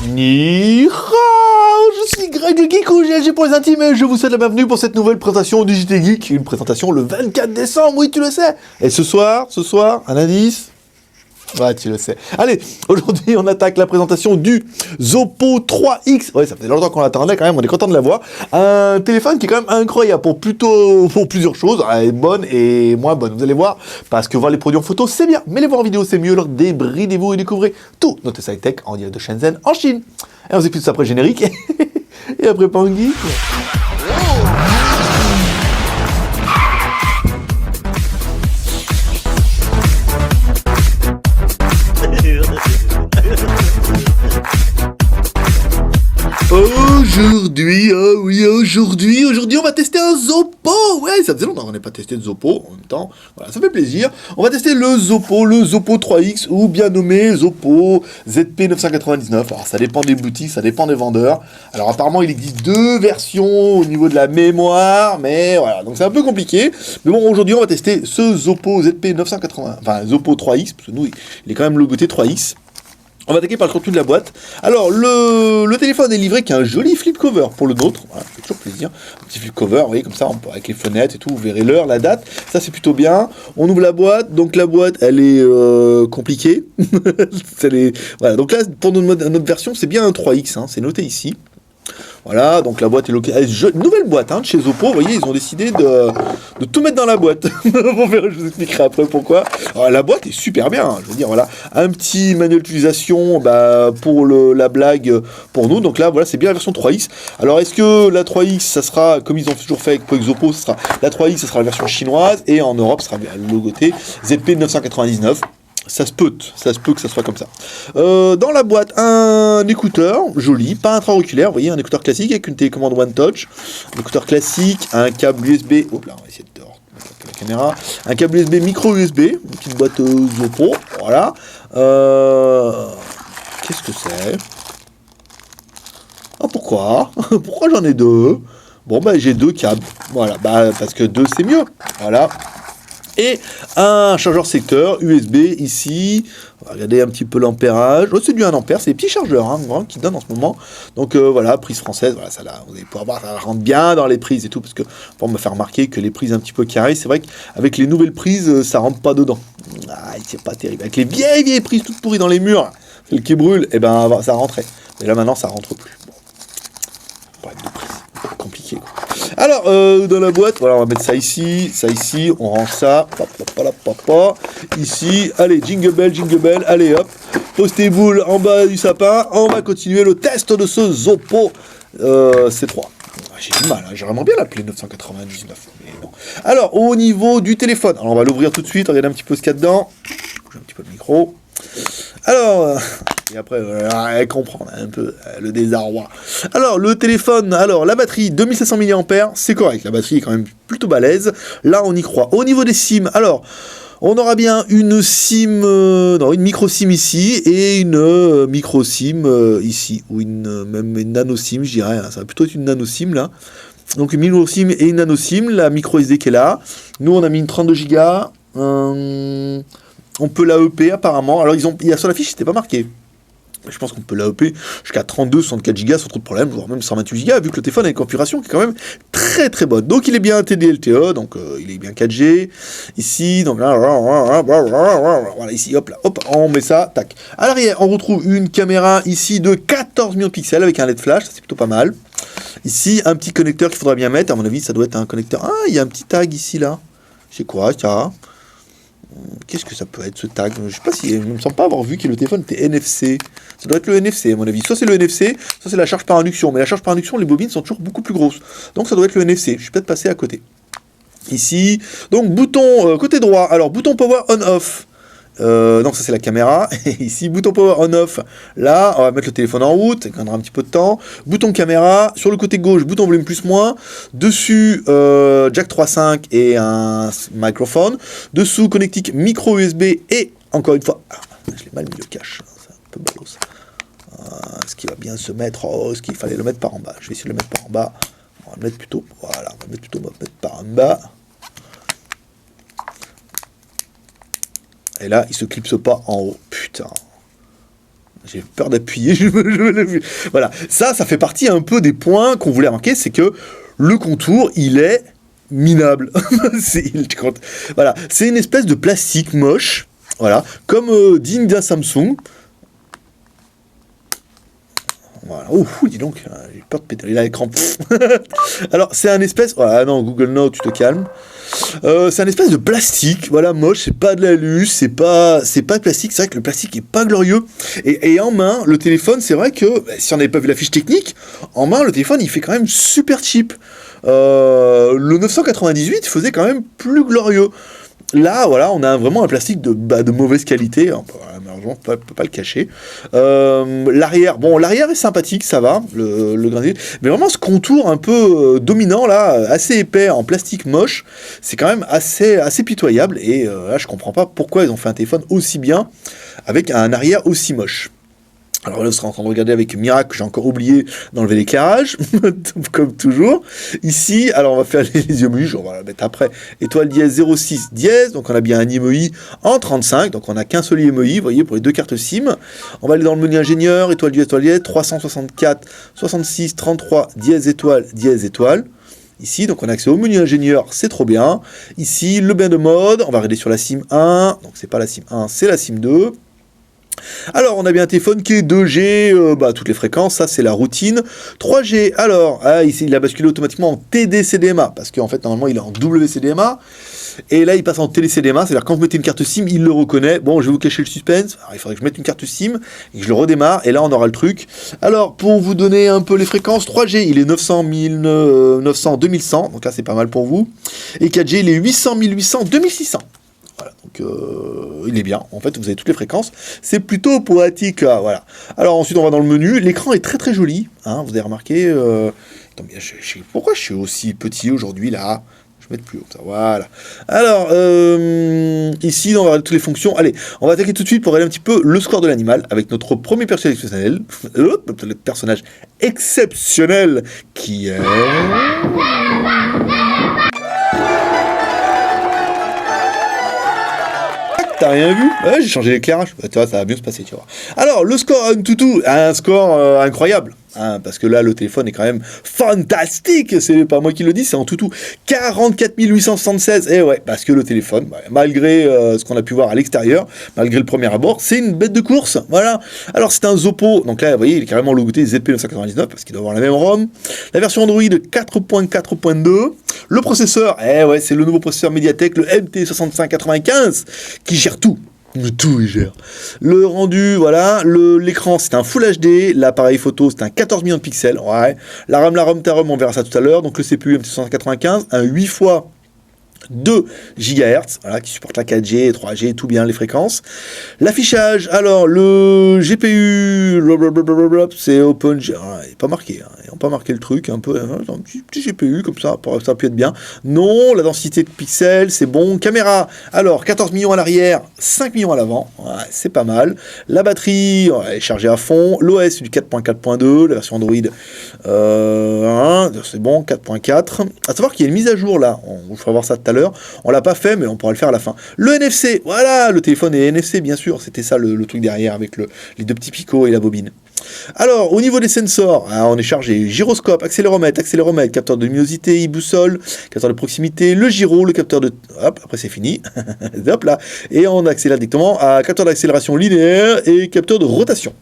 Ni hao, je suis Greg le Geek ou GLG pour les intimes et je vous souhaite la bienvenue pour cette nouvelle présentation du JT Geek, une présentation le 24 décembre, oui tu le sais. Et ce soir, un indice. Ouais, tu le sais. Allez, aujourd'hui, on attaque la présentation du Oppo 3X. Ouais, ça faisait longtemps qu'on l'attendait quand même, on est content de l'avoir. Un téléphone qui est quand même incroyable pour plusieurs choses. Elle est bonne et moins bonne, vous allez voir. Parce que voir les produits en photo, c'est bien. Mais les voir en vidéo, c'est mieux. Alors débridez-vous et découvrez tout notre site tech en direct de Shenzhen, en Chine. Et on s'écoute ça après générique. Et après Pangui. Aujourd'hui, on va tester un Oppo. Ouais, ça faisait longtemps qu'on n'a pas testé de Oppo. En même temps, voilà, ça fait plaisir. On va tester le Oppo 3X, ou bien nommé Oppo ZP999. Alors, ça dépend des boutiques, ça dépend des vendeurs. Alors, apparemment, il existe deux versions au niveau de la mémoire, mais voilà, donc c'est un peu compliqué. Mais bon, aujourd'hui, on va tester ce Oppo ZP980, enfin, Oppo 3X, parce que nous, il est quand même logoté 3X. On va attaquer par le contenu de la boîte. Alors, le téléphone est livré qu'un joli flip cover pour le nôtre. Voilà, ça fait toujours plaisir. Un petit flip cover, vous voyez, comme ça, avec les fenêtres et tout, vous verrez l'heure, la date. Ça, c'est plutôt bien. On ouvre la boîte. Donc, la boîte, elle est compliquée. Voilà. Donc là, pour notre version, c'est bien un 3X. Hein, c'est noté ici. Voilà, donc la boîte est localisée. Nouvelle boîte de chez Oppo, vous voyez, ils ont décidé de tout mettre dans la boîte. Je vous expliquerai après pourquoi. Alors, la boîte est super bien, je veux dire, voilà. Un petit manuel d'utilisation pour la blague pour nous. Donc là, voilà, c'est bien la version 3X. Alors, est-ce que la 3X, ça sera, comme ils ont toujours fait avec Oppo, la 3X, ça sera la version chinoise, et en Europe, ça sera logoté ZP999. Ça se peut que ça soit comme ça. Dans la boîte, un écouteur joli, pas intra-auriculaire, vous voyez, un écouteur classique avec une télécommande One Touch. Un écouteur classique, un câble USB. Oh là, on va essayer de mettre un peu la caméra. Un câble USB micro USB, une petite boîte Oppo, voilà. Qu'est-ce que c'est? Ah, pourquoi? Pourquoi j'en ai deux? Bon, j'ai deux câbles, voilà, parce que deux c'est mieux, voilà. Et un chargeur secteur USB ici. On va regarder un petit peu l'ampérage. Oh, c'est du 1 ampère, c'est des petits chargeurs qui donnent en ce moment. Donc voilà, prise française, voilà, ça là, vous allez pouvoir voir, ça rentre bien dans les prises et tout, parce que pour me faire remarquer que les prises un petit peu carrées, c'est vrai qu'avec les nouvelles prises, ça rentre pas dedans. Ah, c'est pas terrible. Avec les vieilles prises toutes pourries dans les murs, celles qui brûlent, et ça rentrait. Mais là maintenant, ça rentre plus. Bon. Problème de prise. Compliqué quoi. Alors dans la boîte, voilà, on va mettre ça ici, on range ça, ici, allez, jingle bell, allez hop, postez-vous en bas du sapin, on va continuer le test de ce Oppo C3. J'ai du mal, j'ai vraiment bien l'appeler 999, mais non. Alors au niveau du téléphone, alors on va l'ouvrir tout de suite, regardez un petit peu ce qu'il y a dedans, bouge un petit peu le micro. Alors, et après, elle comprend un peu le désarroi. Alors, le téléphone, la batterie, 2700 mAh, c'est correct. La batterie est quand même plutôt balèze. Là, on y croit. Au niveau des SIM, alors, on aura bien une SIM, une micro SIM ici, et une micro SIM ici, ou même une nano SIM, je dirais. Ça va plutôt être une nano SIM, là. Donc, une micro SIM et une nano SIM, la micro SD qui est là. Nous, on a mis une 32 Go. On peut l'AEP apparemment. Alors, il y a sur la fiche, c'était pas marqué. Je pense qu'on peut l'AEP jusqu'à 32, 64 Go sans trop de problème, voire même 128 Go, vu que le téléphone a une configuration qui est quand même très très bonne. Donc, il est bien TD-LTE, donc il est bien 4G. Ici, donc là, voilà, ici, hop, on met ça, tac. À l'arrière, on retrouve une caméra ici de 14 millions de pixels avec un LED flash, ça c'est plutôt pas mal. Ici, un petit connecteur qu'il faudra bien mettre. À mon avis, ça doit être un connecteur. Ah, il y a un petit tag ici, là. C'est quoi, ça? Qu'est-ce que ça peut être ce tag? Je sais pas si. Je ne me semble pas avoir vu que le téléphone était NFC. Ça doit être le NFC à mon avis. Soit c'est le NFC, soit c'est la charge par induction. Mais la charge par induction, les bobines sont toujours beaucoup plus grosses. Donc ça doit être le NFC. Je suis peut-être passé à côté. Ici, donc bouton côté droit. Alors bouton power on-off. Donc ça c'est la caméra. Et ici, bouton power on-off. Là, on va mettre le téléphone en route. Ça prendra un petit peu de temps. Bouton caméra. Sur le côté gauche, bouton volume plus-moins. Dessus, jack 3.5 et un microphone. Dessous, connectique micro USB. Et encore une fois, je l'ai mal mis le cache. C'est un peu ballot ça. Est-ce qu'il va bien se mettre? Est-ce qu'il fallait le mettre par en bas? Je vais essayer de le mettre par en bas. On va le mettre plutôt. Voilà, on va mettre par en bas. Et là, il se clipse pas en haut. Putain. J'ai peur d'appuyer. Voilà. Ça fait partie un peu des points qu'on voulait remarquer, c'est que le contour, il est minable. Voilà. C'est une espèce de plastique moche. Voilà. Comme digne d'un Samsung. Voilà. Oh, dis donc, j'ai peur de péter l'écran. Alors, c'est un espèce... Ah non, Google Now, tu te calmes. C'est un espèce de plastique, voilà, moche, c'est pas de l'alu, c'est pas de plastique, c'est vrai que le plastique est pas glorieux. Et en main, le téléphone, c'est vrai que, si on n'avait pas vu la fiche technique, en main, le téléphone, il fait quand même super cheap. Le 998 faisait quand même plus glorieux. Là, voilà, on a vraiment un plastique de mauvaise qualité, hein, malheureusement, on peut pas le cacher. L'arrière est sympathique, ça va, le grain, mais vraiment ce contour un peu dominant, là, assez épais, en plastique moche, c'est quand même assez pitoyable, et là, je comprends pas pourquoi ils ont fait un téléphone aussi bien, avec un arrière aussi moche. Alors là, on sera en train de regarder avec Miracle, j'ai encore oublié d'enlever l'éclairage, comme toujours. Ici, alors on va faire les emojis, on va la mettre après. Étoile dièse 06 dièse, donc on a bien un emoji en 35, donc on a qu'un seul emoji, vous voyez, pour les deux cartes SIM. On va aller dans le menu ingénieur, étoile dièse, 364, 66, 33, dièse étoile. Ici, donc on a accès au menu ingénieur, c'est trop bien. Ici, le bain de mode, on va regarder sur la SIM 1, donc c'est pas la SIM 1, c'est la SIM 2. Alors, on a bien un téléphone qui est 2G, toutes les fréquences, ça c'est la routine. 3G, alors, ici il a basculé automatiquement en TD-CDMA, parce qu'en fait, normalement, il est en WCDMA, et là, il passe en TD-CDMA, c'est-à-dire quand vous mettez une carte SIM, il le reconnaît. Bon, je vais vous cacher le suspense, alors, il faudrait que je mette une carte SIM, et que je le redémarre, et là, on aura le truc. Alors, pour vous donner un peu les fréquences, 3G, il est 900, 900, 2100, donc là, c'est pas mal pour vous. Et 4G, il est 800, 1800, 2600. Voilà, donc il est bien. En fait, vous avez toutes les fréquences. C'est plutôt poétique, voilà. Alors ensuite, on va dans le menu. L'écran est très très joli. Hein, vous avez remarqué. Attends, pourquoi je suis aussi petit aujourd'hui là? Je vais mettre plus haut, ça. Voilà. Alors ici, on va regarder toutes les fonctions. Allez, on va attaquer tout de suite pour regarder un petit peu le score de l'animal avec notre premier personnage exceptionnel. Le personnage exceptionnel qui est. T'as rien vu? Ouais, j'ai changé l'éclairage. Tu vois, ça va mieux se passer, tu vois. Alors, le score Antutu a un score incroyable. Hein, parce que là, le téléphone est quand même fantastique. C'est pas moi qui le dis, c'est Antutu. 44 876. Et ouais, parce que le téléphone, malgré ce qu'on a pu voir à l'extérieur, malgré le premier abord, c'est une bête de course. Voilà. Alors, c'est un Zoppo. Donc là, vous voyez, il est carrément logoté ZP999 parce qu'il doit avoir la même ROM. La version Android 4.4.2. Le processeur, ouais, c'est le nouveau processeur Mediatek, le MT6595, qui gère tout. Tout il gère. Le rendu, voilà. L'écran, c'est un Full HD. L'appareil photo, c'est un 14 millions de pixels. Ouais. La RAM, on verra ça tout à l'heure. Donc le CPU MT6595, un 8 fois 2 GHz, voilà, qui supporte la 4G, 3G, tout bien, les fréquences. L'affichage, alors, le GPU, c'est Open, il n'est pas marqué, hein, ils n'ont pas marqué le truc, un peu, un petit GPU, comme ça peut être bien. Non, la densité de pixels, c'est bon. Caméra, alors, 14 millions à l'arrière, 5 millions à l'avant, ouais, c'est pas mal. La batterie, est chargée à fond. L'OS, du 4.4.2, la version Android, c'est bon, 4.4. À savoir qu'il y a une mise à jour, là, on vous fera voir ça tout à l'heure. On l'a pas fait, mais on pourra le faire à la fin. Le NFC, voilà, le téléphone est NFC, bien sûr. C'était ça le truc derrière avec les deux petits picots et la bobine. Alors, au niveau des sensors, on est chargé gyroscope, accéléromètre, capteur de luminosité, e-boussole, capteur de proximité, le gyro, le capteur de... Hop, après c'est fini. Hop là. Et on accélère directement à capteur d'accélération linéaire et capteur de rotation.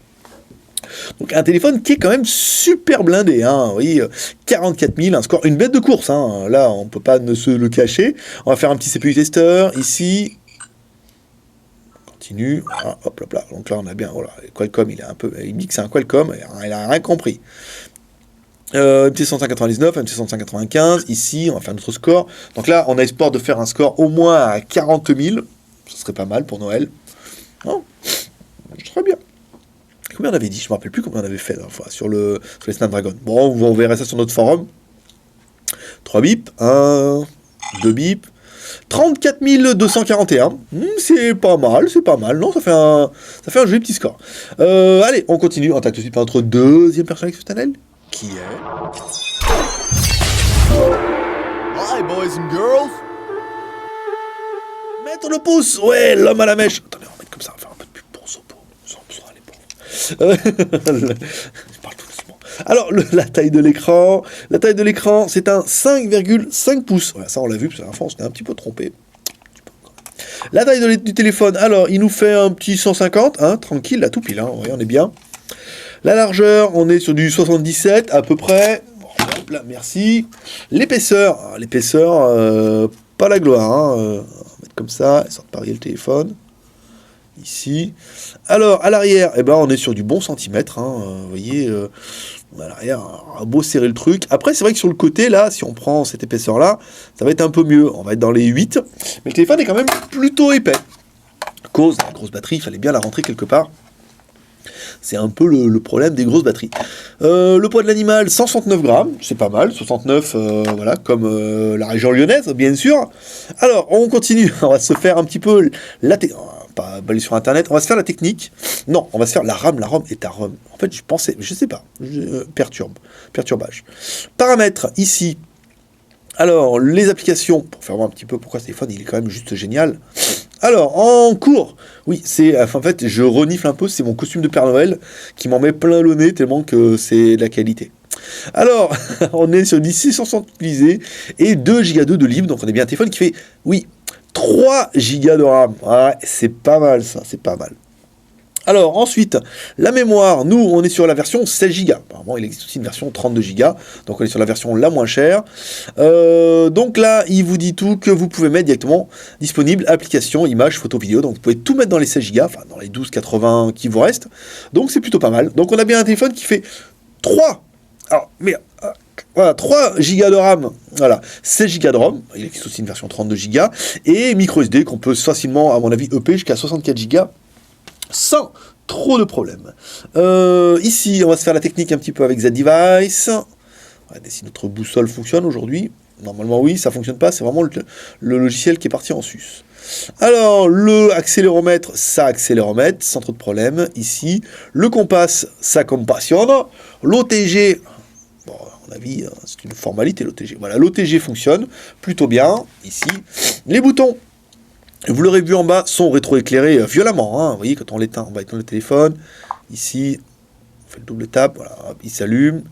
Donc un téléphone qui est quand même super blindé, hein, oui, 44 000, un score, une bête de course, hein, là on peut pas ne se le cacher. On va faire un petit CPU testeur, ici, continue, voilà, hop là, donc là on a bien, voilà, Qualcomm il dit que c'est un Qualcomm, il a rien compris. MT199, MT195, ici on va faire notre score, donc là on a espoir de faire un score au moins à 40 000, ce serait pas mal pour Noël, non, très bien. Combien on avait dit? Je ne me rappelle plus combien on avait fait sur les Snapdragon. Bon, vous verrez ça sur notre forum. 3 bips, 1, 2 bips, 34 241. C'est pas mal, non, ça fait un joli petit score. Allez, on continue, on attaque tout de suite par notre deuxième personnage exceptionnel, qui est... Hi boys and girls. Mettre le pouce, ouais, l'homme à la mèche. Attendez, on va mettre comme ça, on va faire un peu de pub pour Zoppo. Je parle tout doucement. Alors, la taille de l'écran. La taille de l'écran, c'est un 5,5 pouces. Voilà, ça, on l'a vu, parce qu'à l'infant, on s'était un petit peu trompé. La taille du téléphone, alors, il nous fait un petit 150, hein, tranquille, là, tout pile, hein, ouais, on est bien. La largeur, on est sur du 77, à peu près. Hop là, merci. L'épaisseur, pas la gloire, hein. On va mettre comme ça, sans parier le téléphone. Ici. Alors, à l'arrière, eh ben, on est sur du bon centimètre, hein, vous voyez, à l'arrière, on a beau serrer le truc. Après, c'est vrai que sur le côté, là, si on prend cette épaisseur-là, ça va être un peu mieux. On va être dans les 8. Mais le téléphone est quand même plutôt épais. À cause de la grosse batterie, il fallait bien la rentrer quelque part. C'est un peu le problème des grosses batteries. Le poids de l'animal, 169 grammes, c'est pas mal. 69, voilà, comme la région lyonnaise, bien sûr. Alors, on continue. On va se faire un petit peu pas aller sur internet, on va se faire la technique. Non, on va se faire la RAM. La ROM est à ROM. En fait, je sais pas. Perturbage. Paramètres, ici. Alors, les applications, pour faire voir un petit peu pourquoi ce téléphone, il est quand même juste génial. Alors, en cours, oui, en fait, je renifle un peu, c'est mon costume de Père Noël qui m'en met plein le nez tellement que c'est de la qualité. Alors, on est sur 660 utilisés et 2 Go de libre, donc on est bien un téléphone qui fait, oui, 3 Go de RAM. Ouais, c'est pas mal ça, c'est pas mal. Alors ensuite, la mémoire, nous on est sur la version 16 Go. Apparemment il existe aussi une version 32 Go, donc on est sur la version la moins chère. Donc là, il vous dit tout que vous pouvez mettre directement disponible, application, images, photos, vidéos. Donc vous pouvez tout mettre dans les 16 Go, enfin dans les 12,80 qui vous restent. Donc c'est plutôt pas mal. Donc on a bien un téléphone qui fait 3. Alors, mais voilà, 3 Go de RAM, voilà, 16 Go de ROM, il existe aussi une version 32 Go, et micro SD qu'on peut facilement, à mon avis, EP jusqu'à 64 Go. Sans trop de problèmes. Ici, on va se faire la technique un petit peu avec Z-Device. On va regarder si notre boussole fonctionne aujourd'hui. Normalement, oui, ça fonctionne pas. C'est vraiment le logiciel qui est parti en sus. Alors, le accéléromètre, ça accéléromètre, sans trop de problèmes. Ici, le compas, ça compassionne. L'OTG, bon, à mon avis, c'est une formalité, l'OTG. Voilà, l'OTG fonctionne plutôt bien. Ici, les boutons. Vous l'aurez vu en bas, sont rétroéclairés violemment. Hein. Vous voyez, quand on l'éteint, on va éteindre le téléphone. Ici, on fait le double tap, voilà, il s'allume.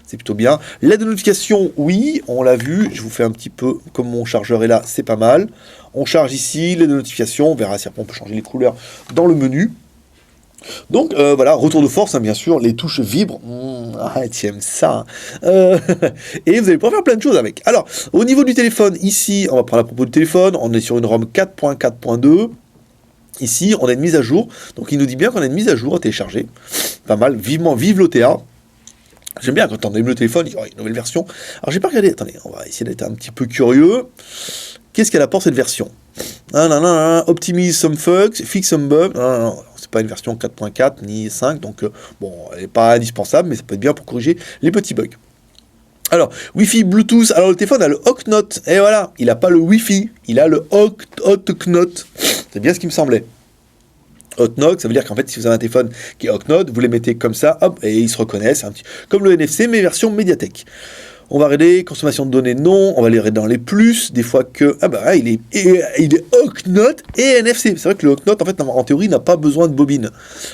C'est plutôt bien. L'aide de notification, oui, on l'a vu. Je vous fais un petit peu, comme mon chargeur est là, c'est pas mal. On charge ici, l'aide de notification. On verra si après on peut changer les couleurs dans le menu. Donc voilà, retour de force, hein, bien sûr, les touches vibrent. Tu aimes ça. Et vous allez pouvoir faire plein de choses avec. Alors, au niveau du téléphone, ici, on va prendre à propos du téléphone, on est sur une ROM 4.4.2. Ici, on a une mise à jour. Donc il nous dit bien qu'on a une mise à jour à télécharger. Pas mal, vive l'OTA. J'aime bien quand on aime le téléphone, il y a une nouvelle version. Alors j'ai pas regardé, attendez, on va essayer d'être un petit peu curieux. Qu'est-ce qu'elle apporte cette version? Optimise some bugs, fix some bugs. Non, c'est pas une version 4.4 ni 5, donc bon, elle n'est pas indispensable, mais ça peut être bien pour corriger les petits bugs. Alors, Wi-Fi, Bluetooth, alors le téléphone a le Ocnote, et voilà, il n'a pas le Wi-Fi, il a le Ocnote. C'est bien ce qui me semblait. Ocnote, ça veut dire qu'en fait, si vous avez un téléphone qui est Ocnote, vous les mettez comme ça, hop, et ils se reconnaissent, comme le NFC, mais version Mediatek. On va regarder, consommation de données, non. On va aller regarder dans les plus, des fois que... Ah bah, il est Ocnote et NFC. C'est vrai que le Ocnote, en fait, en théorie, n'a pas besoin de bobine.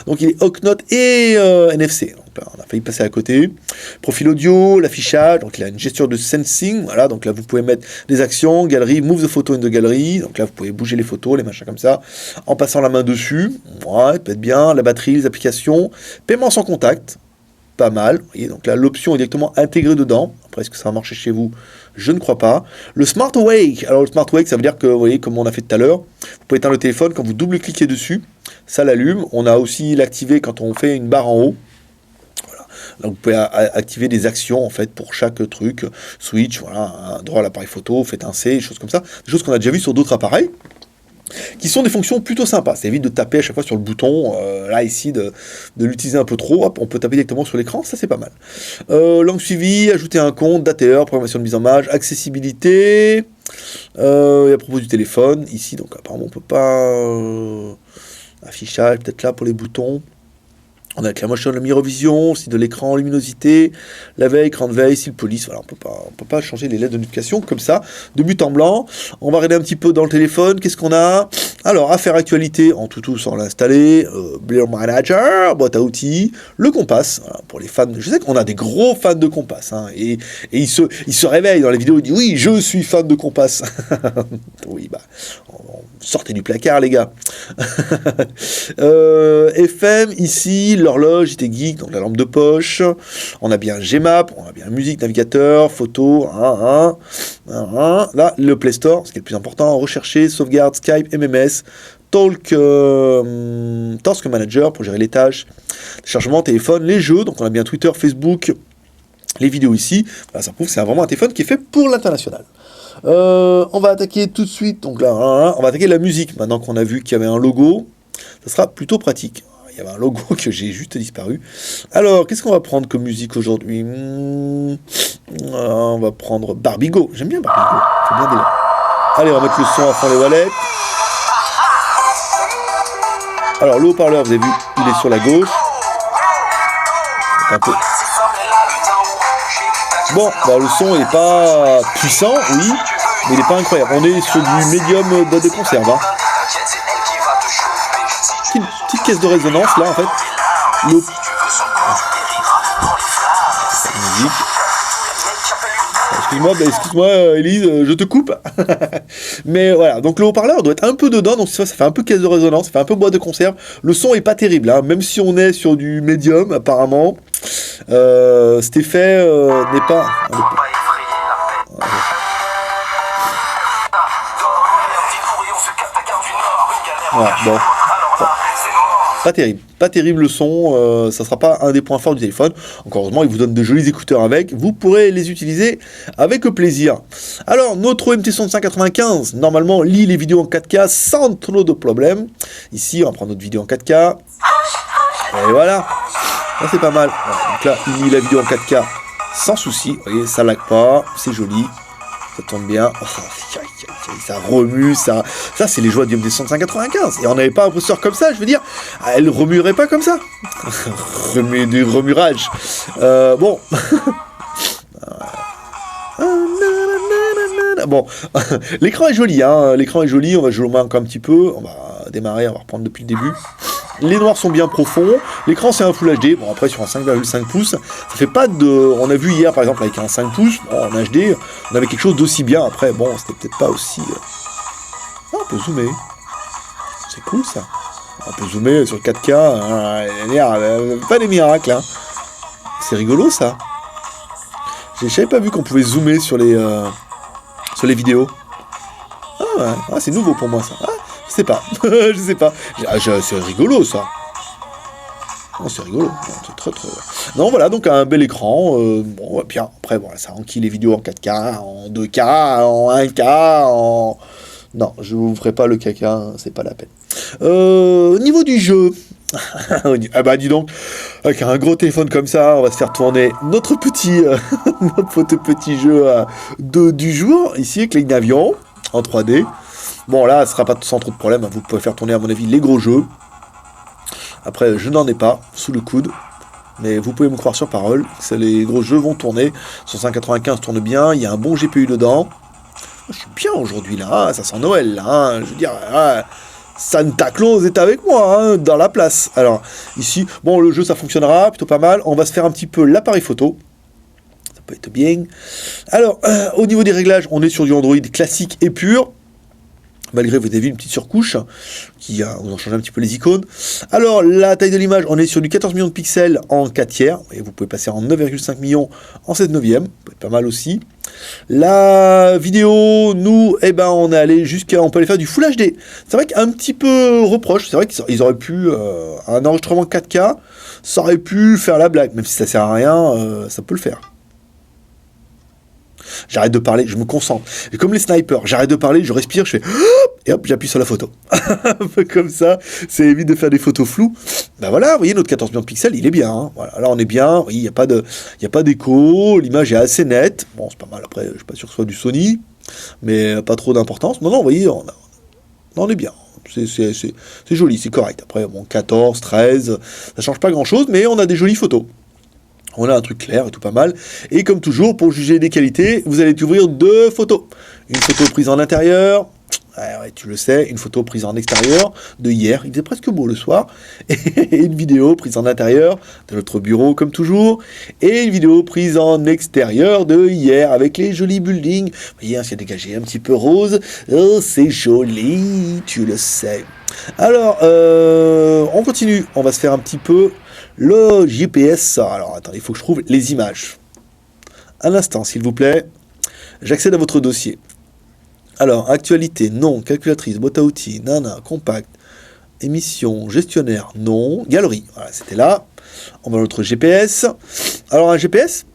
Donc, il est Ocnote et NFC. Donc là, on a failli passer à côté. Profil audio, l'affichage. Donc, il a une gestion de sensing. Voilà, donc là, vous pouvez mettre des actions, galerie, move the photo in the gallery. Donc là, vous pouvez bouger les photos, les machins comme ça, en passant la main dessus. Ouais, peut-être bien. La batterie, les applications. Paiement sans contact. Pas mal, vous voyez, donc là l'option est directement intégrée dedans. Après, est-ce que ça va marcher chez vous? Je ne crois pas. Le Smart Wake, alors le Smart Wake, ça veut dire que, vous voyez, comme on a fait tout à l'heure, vous pouvez éteindre le téléphone, quand vous double-cliquez dessus, ça l'allume. On a aussi l'activer quand on fait une barre en haut. Voilà. Donc vous pouvez activer des actions, en fait, pour chaque truc. Switch, voilà, un droit à l'appareil photo, faites un C, des choses comme ça. Des choses qu'on a déjà vues sur d'autres appareils, qui sont des fonctions plutôt sympas. Ça évite de taper à chaque fois sur le bouton, là ici, de l'utiliser un peu trop. Hop, on peut taper directement sur l'écran, ça c'est pas mal. Langue suivie, ajouter un compte, dateur, programmation de mise en page, accessibilité, et à propos du téléphone, ici, donc apparemment on peut pas... affichage, peut-être là pour les boutons. On a la motion de la mirovision, aussi de l'écran, luminosité, la veille, écran de veille, style police. Voilà, on peut pas changer les LED de notification comme ça, de but en blanc. On va regarder un petit peu dans le téléphone. Qu'est-ce qu'on a? Alors, affaires actualité, en tout sans l'installer, Blur Manager, boîte à outils, le Compass, voilà, pour les fans, je sais qu'on a des gros fans de Compass, hein, et ils se réveillent dans les vidéos, ils disent oui, je suis fan de Compass. Oui, bah, sortez du placard, les gars. FM, ici, l'horloge, JT Geek, donc la lampe de poche, on a bien Gmap, on a bien musique, navigateur, photo, là, le Play Store, ce qui est le plus important, rechercher, sauvegarde, Skype, MMS, Task Manager pour gérer les tâches, chargement, téléphone, les jeux, donc on a bien Twitter, Facebook, les vidéos ici, voilà, ça prouve que c'est vraiment un téléphone qui est fait pour l'international. On va attaquer tout de suite, donc là, on va attaquer la musique, maintenant qu'on a vu qu'il y avait un logo, ça sera plutôt pratique. Il y avait un logo que j'ai juste disparu. Alors, qu'est-ce qu'on va prendre comme musique aujourd'hui? On va prendre Barbigo. J'aime bien Barbigo. C'est bien délire. Allez, on va mettre le son à fond les wallets. Alors, le haut-parleur, vous avez vu, il est sur la gauche. Un peu. Bon, bah, le son n'est pas puissant, oui, mais il n'est pas incroyable. On est sur du médium de conserve. Hein. Petite caisse de résonance là en fait. Excuse-moi Elise, je te coupe. Mais voilà, donc le haut-parleur doit être un peu dedans, donc ça fait un peu caisse de résonance, ça fait un peu boîte de conserve. Le son est pas terrible, hein, même si on est sur du médium apparemment. Cet effet n'est pas. Voilà, bon. Pas terrible le son, ça sera pas un des points forts du téléphone. Encore heureusement, il vous donne de jolis écouteurs avec, vous pourrez les utiliser avec plaisir. Alors, notre MT6595, normalement, lit les vidéos en 4K sans trop de problèmes. Ici, on va prendre notre vidéo en 4K. Et voilà, là c'est pas mal. Voilà, donc là, il lit la vidéo en 4K sans souci. Vous voyez, ça lag pas, c'est joli, ça tourne bien. Ça remue, ça c'est les joies du MT6595. Et on n'avait pas un processeur comme ça, je veux dire, elle remuerait pas comme ça. Du remurage. Bon. Bon, l'écran est joli, hein. L'écran est joli, on va jouer encore un petit peu. On va démarrer, on va reprendre depuis le début. Les noirs sont bien profonds, l'écran c'est un Full HD, bon après sur un 5,5 pouces, ça fait pas de... On a vu hier par exemple avec un 5 pouces, bon, en HD, on avait quelque chose d'aussi bien, après bon, c'était peut-être pas aussi... on peut zoomer, c'est cool ça, on peut zoomer sur 4K, pas des miracles, hein. C'est rigolo ça. J'avais pas vu qu'on pouvait zoomer sur les vidéos. Ah ouais, c'est nouveau pour moi ça. Ah, je sais pas. C'est rigolo ça. Non, c'est rigolo. C'est très. Non, voilà, donc un bel écran. Bon, bien. Après, voilà, ça enquille les vidéos en 4K, en 2K, en 1K, en. Non, je vous ferai pas le caca, hein, c'est pas la peine. Au niveau du jeu. Ah bah dis donc, avec un gros téléphone comme ça, on va se faire tourner notre petit jeu du jour, ici avec les avions en 3D. Bon là, ce sera pas sans trop de problème, vous pouvez faire tourner à mon avis les gros jeux. Après, je n'en ai pas sous le coude, mais vous pouvez me croire sur parole, les gros jeux vont tourner. 195 tourne bien, il y a un bon GPU dedans. Je suis bien aujourd'hui là, ça sent Noël là, hein, je veux dire... Santa Claus est avec moi, hein, dans la place. Alors, ici, bon, le jeu, ça fonctionnera plutôt pas mal. On va se faire un petit peu l'appareil photo. Ça peut être bien. Alors, au niveau des réglages, on est sur du Android classique et pur. Malgré, vous avez vu, une petite surcouche, qui on en change un petit peu les icônes. Alors, la taille de l'image, on est sur du 14 millions de pixels en 4 tiers. Et vous pouvez passer en 9,5 millions en 7 neuvième. Ça peut être pas mal aussi. La vidéo, nous, on est allé on peut aller faire du Full HD. C'est vrai qu'un petit peu reproche, c'est vrai qu'ils auraient pu, un enregistrement 4K, ça aurait pu faire la blague, même si ça sert à rien, ça peut le faire. J'arrête de parler, je me concentre. Et comme les snipers, j'arrête de parler, je respire, je fais et hop, j'appuie sur la photo. Un peu comme ça, ça évite de faire des photos floues. Ben voilà, vous voyez, notre 14 millions de pixels, il est bien. Hein. Voilà, là, on est bien, il n'y a pas d'écho, l'image est assez nette. Bon, c'est pas mal, après, je suis pas sûr que ce soit du Sony, mais pas trop d'importance. Non, vous voyez, on est bien. C'est joli, c'est correct. Après, bon, 14, 13, ça change pas grand-chose, mais on a des jolies photos. On a un truc clair et tout pas mal. Et comme toujours, pour juger des qualités, vous allez découvrir 2 photos. Une photo prise en intérieur, Ouais, tu le sais, une photo prise en extérieur de hier, il faisait presque beau le soir, et une vidéo prise en intérieur de notre bureau comme toujours, et une vidéo prise en extérieur de hier avec les jolis buildings. Vous voyez, c'est dégagé un petit peu rose, oh, c'est joli, tu le sais. Alors, on continue, on va se faire un petit peu le GPS. Alors, attendez, il faut que je trouve les images. Un instant, s'il vous plaît, j'accède à votre dossier. Alors, actualité, non. Calculatrice, boîte à outils, nana, compact, émission, gestionnaire, non. Galerie, voilà, c'était là. On va à notre GPS. Alors, un GPS,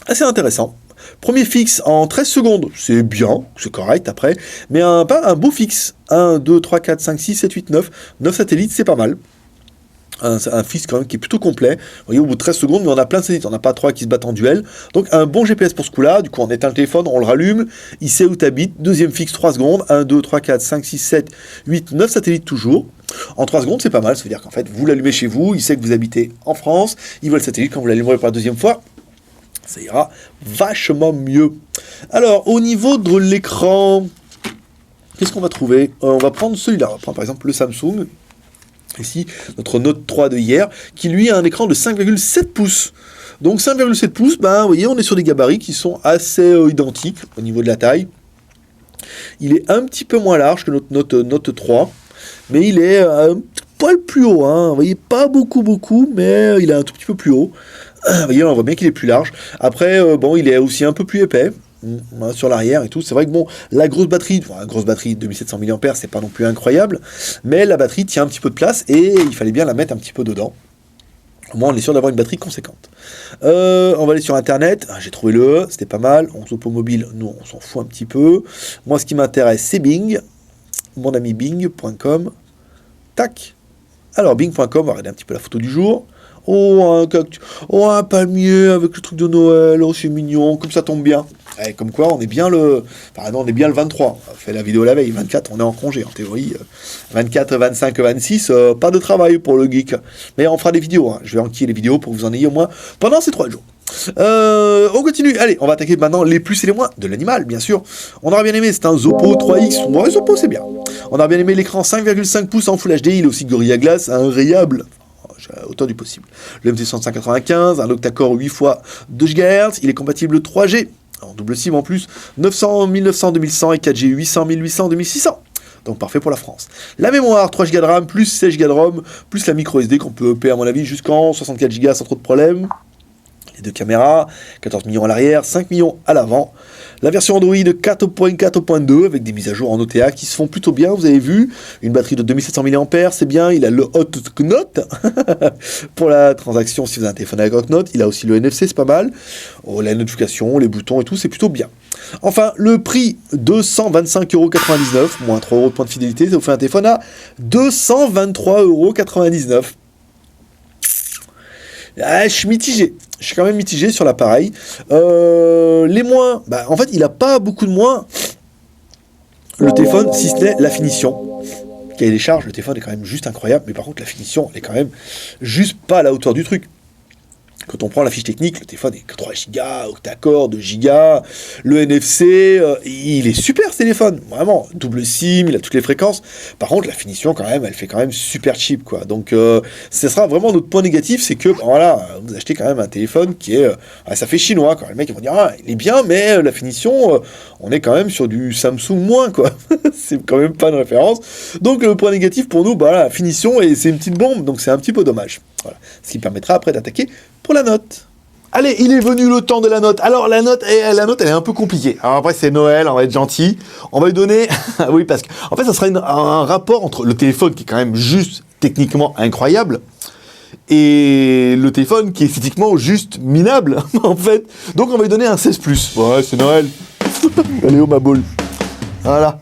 assez intéressant. Premier fixe en 13 secondes, c'est bien, c'est correct après. Mais pas un beau fixe. 1, 2, 3, 4, 5, 6, 7, 8, 9. 9 satellites, c'est pas mal. Un fixe quand même qui est plutôt complet. Vous voyez, au bout de 13 secondes, mais on a plein de satellites, on n'a pas 3 qui se battent en duel. Donc un bon GPS pour ce coup-là. Du coup, on éteint le téléphone, on le rallume, il sait où tu habites. Deuxième fixe, 3 secondes. 1, 2, 3, 4, 5, 6, 7, 8, 9 satellites toujours. En 3 secondes, c'est pas mal. Ça veut dire qu'en fait, vous l'allumez chez vous, il sait que vous habitez en France, il voit le satellite. Quand vous l'allumerez pour la deuxième fois, ça ira vachement mieux. Alors, au niveau de l'écran, qu'est-ce qu'on va trouver? On va prendre celui-là. On va prendre par exemple le Samsung. Ici, notre Note 3 de hier, qui lui a un écran de 5,7 pouces. Donc 5,7 pouces, ben, vous voyez, on est sur des gabarits qui sont assez identiques au niveau de la taille. Il est un petit peu moins large que notre Note 3, mais il est un poil plus haut. Hein. Vous voyez, pas beaucoup, mais il est un tout petit peu plus haut. Vous voyez, on voit bien qu'il est plus large. Après, bon, il est aussi un peu plus épais. Sur l'arrière et tout, c'est vrai que bon, la grosse batterie 2700 mAh, c'est pas non plus incroyable, mais la batterie tient un petit peu de place et il fallait bien la mettre un petit peu dedans. Au moins on est sûr d'avoir une batterie conséquente. On va aller sur internet, j'ai trouvé le E, c'était pas mal. On Oppo mobile, nous on s'en fout un petit peu. Moi ce qui m'intéresse c'est Bing, mon ami Bing.com. Tac. Alors Bing.com, on va regarder un petit peu la photo du jour. Oh, un palmier avec le truc de Noël, oh c'est mignon, comme ça tombe bien. Et comme quoi, on est bien le 23. On fait la vidéo la veille, 24, on est en congé en théorie. 24, 25, 26, pas de travail pour le geek. Mais on fera des vidéos, hein. Je vais enquiller les vidéos pour que vous en ayez au moins pendant ces 3 jours. On continue, allez, on va attaquer maintenant les plus et les moins de l'animal, bien sûr. On aura bien aimé, c'est un Zoppo 3X. Ouais, Zoppo, c'est bien. On a bien aimé l'écran 5,5 pouces en Full HD, il est aussi Gorilla Glass, un rayable. Autant du possible. Le MT6595, un octa-core 8 x 2 GHz, il est compatible 3G, en double SIM en plus, 900, 1900, 2100 et 4G 800, 1800, 2600. Donc parfait pour la France. La mémoire, 3 Go de RAM, plus 16 Go de ROM, plus la micro SD qu'on peut EP à mon avis jusqu'en 64 Go sans trop de problèmes. Les 2 caméras, 14 millions à l'arrière, 5 millions à l'avant. La version Android 4.4.2 avec des mises à jour en OTA qui se font plutôt bien, vous avez vu. Une batterie de 2700 mAh, c'est bien. Il a le Hot Note pour la transaction si vous avez un téléphone avec Hot Note. Il a aussi le NFC, c'est pas mal. Oh, la notification, les boutons et tout, c'est plutôt bien. Enfin, le prix, 225,99 €, moins 3 € de points de fidélité, ça vous fait un téléphone à 223,99 €. Ah, je suis mitigé. Je suis quand même mitigé sur l'appareil. Les moins, en fait, il n'a pas beaucoup de moins. Le téléphone, si ce n'est la finition. Cahier des charges, le téléphone est quand même juste incroyable, mais par contre, la finition, elle est quand même juste pas à la hauteur du truc. Quand on prend la fiche technique, le téléphone est que 3 Go, octa-core, 2 Go, le NFC, il est super ce téléphone, vraiment, double SIM, il a toutes les fréquences. Par contre, la finition quand même, elle fait quand même super cheap quoi. Donc, ce sera vraiment notre point négatif, c'est que voilà, vous achetez quand même un téléphone qui est, ça fait chinois quoi. Les mecs ils vont dire il est bien, mais la finition, on est quand même sur du Samsung moins quoi. C'est quand même pas une référence. Donc le point négatif pour nous, la finition et c'est une petite bombe, donc c'est un petit peu dommage. Voilà. Ce qui permettra après d'attaquer pour la note. Allez, il est venu le temps de la note. Alors la note, elle est un peu compliquée. Alors après c'est Noël, on va être gentil. On va lui donner, oui parce que en fait ça sera un rapport entre le téléphone qui est quand même juste techniquement incroyable et le téléphone qui est esthétiquement juste minable en fait. Donc on va lui donner un 16+. Ouais, c'est Noël. Allez oh ma boule. Voilà.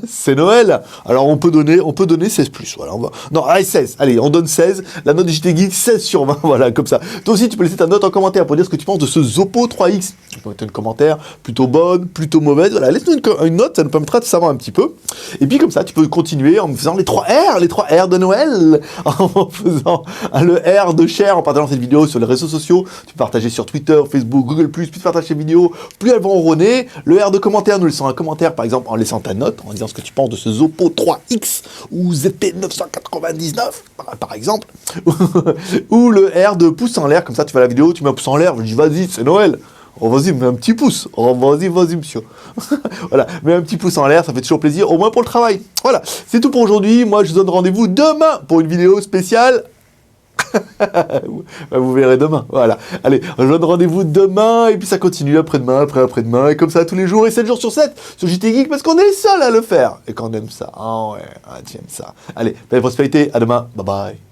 C'est Noël. Alors on peut donner 16+. Voilà, non, allez 16. Allez, on donne 16. La note de JT Geek 16 sur 20. Voilà, comme ça. Toi aussi, tu peux laisser ta note en commentaire pour dire ce que tu penses de ce Zoppo 3X. Tu peux mettre un commentaire plutôt bonne, plutôt mauvaise. Voilà, laisse-nous une note, ça nous permettra de savoir un petit peu. Et puis comme ça, tu peux continuer en faisant les 3 R de Noël, en faisant le R de share, en partageant cette vidéo sur les réseaux sociaux. Tu peux partager sur Twitter, Facebook, Google+, plus tu partages ces vidéos, plus elles vont ronronner. Le R de commentaire, nous laissons un commentaire, par exemple, en laissant ta note. note en disant ce que tu penses de ce Zoppo 3X ou ZP 999, par exemple, ou le R de pouce en l'air, comme ça tu fais la vidéo, tu mets un pouce en l'air, je dis vas-y, c'est Noël. Oh vas-y, mets un petit pouce. Oh vas-y, monsieur. Voilà, mets un petit pouce en l'air, ça fait toujours plaisir, au moins pour le travail. Voilà, c'est tout pour aujourd'hui. Moi, je vous donne rendez-vous demain pour une vidéo spéciale. Vous verrez demain, voilà. Allez, je vous donne rendez-vous demain, et puis ça continue après-demain, après-demain, et comme ça tous les jours, et 7 jours sur 7, sur JT Geek, parce qu'on est les seuls à le faire. Et qu'on aime ça. Ah ouais, tu aimes ça. Allez, belle prospérité, à demain, bye bye.